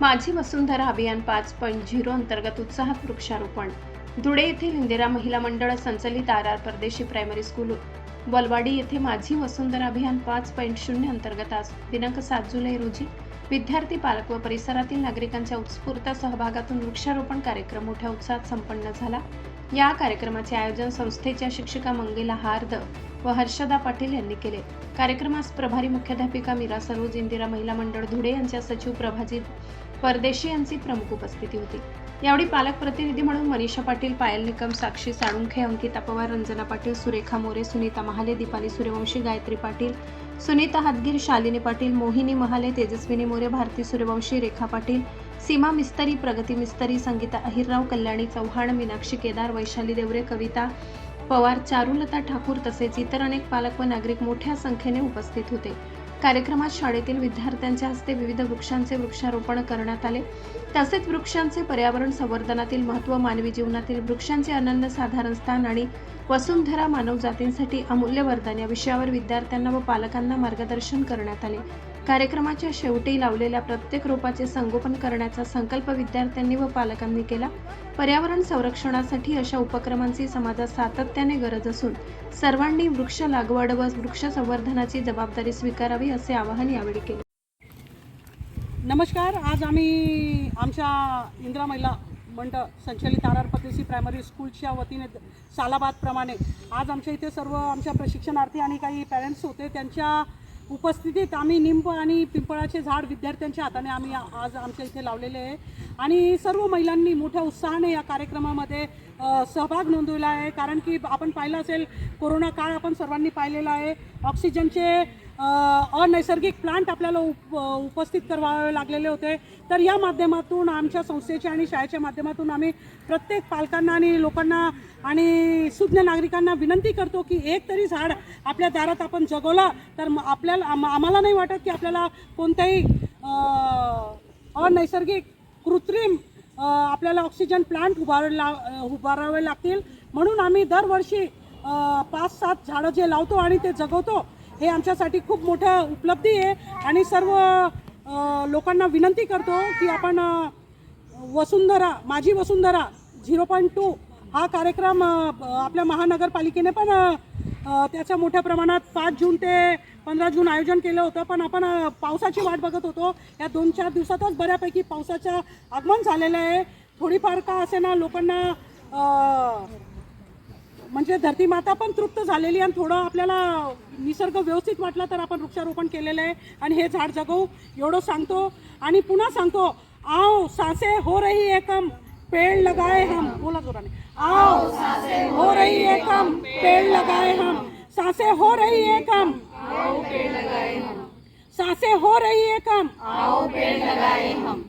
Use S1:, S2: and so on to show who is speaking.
S1: माझी वसुंधरा अभियान 5.0 अंतर्गत उत्साहात वृक्षारोपण. धुळे येथील इंदिरा महिला मंडळ संचलित आर परदेशी प्रायमरी स्कूल वलवाडी येथे माझी वसुंधरा अभियान 5.0 अंतर्गत आज दिनांक 7 जुलै रोजी विद्यार्थी, पालक व परिसरातील नागरिकांच्या उत्स्फूर्त सहभागातून वृक्षारोपण कार्यक्रम मोठ्या उत्साहात संपन्न झाला. या कार्यक्रमाचे आयोजन संस्थेच्या शिक्षिका मंगेला हार्द व हर्षदा पाटील यांनी केले. कार्यक्रमास प्रभारी मुख्याध्यापिका मीरा सरोज, इंदिरा महिला मंडळ धुळे यांच्या सचिव प्रभाजी परदेशी यांची प्रमुख उपस्थिती होती. यावेळी पालक प्रतिनिधी म्हणून मनीषा पाटील, पायल निकम, साक्षी साळुंखे, अंकिता पवार, रंजना पाटील, सुरेखा मोरे, सुनीता महाले, दीपाली सूर्यवंशी, गायत्री पाटील, सुनीता हातगीर, शालिनी पाटील, मोहिनी महाले, तेजस्विनी मोरे, भारती सूर्यवंशी, रेखा पाटील, सीमा मिस्तरी, प्रगती मिस्तरी, संगीता अहिरराव, कल्याणी चव्हाण, मीनाक्षी केदार, वैशाली देवरे, कविता पवार, चारुलता ठाकूर तसेच इतर अनेक पालक व नागरिक मोठ्या संख्येने उपस्थित होते. कार्यक्रमात शाळेतील विद्यार्थ्यांच्या हस्ते विविध वृक्षांचे वृक्षारोपण करण्यात आले. तसेच वृक्षांचे पर्यावरण संवर्धनातील महत्त्व, मानवी जीवनातील वृक्षांचे अनन्यसाधारण स्थान आणि वसुंधरा मानवजातींसाठी अमूल्य वरदान या विषयावर विद्यार्थ्यांना व पालकांना मार्गदर्शन करण्यात आले. कार्यक्रमाच्या शेवटी लावलेल्या प्रत्येक रोपाचे संगोपन करण्याचा संकल्प विद्यार्थ्यांनी व पालकांनी केला. पर्यावरण संरक्षणासाठी अशा उपक्रमांची समाजात सातत्याने गरज असून सर्वांनी वृक्ष लागवड व वृक्ष संवर्धनाची जबाबदारी स्वीकारावी असे आवाहन यावेळी केले.
S2: नमस्कार. आज आम्ही आमच्या इंदिरा महिला मंडळ संचलित आर परदेशी प्रायमरी स्कूलच्या वतीने सालाबादप्रमाणे आज आमच्या इथे सर्व आमच्या प्रशिक्षणार्थी आणि काही पॅरेंट्स होते. त्यांच्या उपस्थितीत आम्ही निंब आणि पिंपळाचे झाड विद्यार्थ्यांच्या हाताने आम्ही आज आमच्या इथे लावलेले आहे आणि सर्व महिलांनी मोठ्या उत्साहाने या कार्यक्रमामध्ये सहभाग नोंदवला आहे. कारण की आपण पाहिलं असेल, कोरोना काळ आपण सर्वांनी पाहिलेला आहे. ऑक्सिजनचे अनैसर्गिक प्लांट आपल्याला उपस्थित करावे लागलेले होते. तर या माध्यमातून आमच्या संस्थेच्या आणि शाळेच्या माध्यमातून आम्ही प्रत्येक पालकांना आणि लोकांना आणि सुज्ञ नागरिकांना विनंती करतो की एक तरी झाड आपल्या दारात आपण जगवला तर आम्हाला नाही वाटत की आपल्याला कोणत्याही अनैसर्गिक कृत्रिम आपल्याला ऑक्सिजन प्लांट उभारावे लागतील. म्हणून आम्ही दरवर्षी 5-7 झाडं जे लावतो आणि ते जगवतो, हे आमच्यासाठी खूप मोठं उपलब्धी आहे. आणि सर्व लोकांना विनंती करतो की आपण वसुंधरा, माझी वसुंधरा 0.2 हा कार्यक्रम आपल्या महानगरपालिकेने पण त्याच्या मोठ्या प्रमाणात 5 जून ते 15 जून आयोजन केलं होतं. पण आपण पावसाची वाट बघत होतो. या 2-4 दिवसातच बऱ्यापैकी पावसाचं आगमन झालेलं आहे. थोडीफार का असे ना लोकांना म्हणजे धरती माता पण तृप्त झालेली आणि थोडं आपल्याला निसर्ग व्यवस्थित वाटला तर आपण वृक्षारोपण केलेलं आहे आणि हे झाड जगवू एवढं सांगतो. आणि पुन्हा सांगतो, आओ सांसे हो रही है कम, पेड़ लगाए हम. बोला जोराने. आओ सांसे हो रही है कम, पेड़ लगाए हम. सांसे हो रही है कम, आओ पेड़ लगाए हम. सांसे हो रही है कम, आओ पेड़ लगाए हम.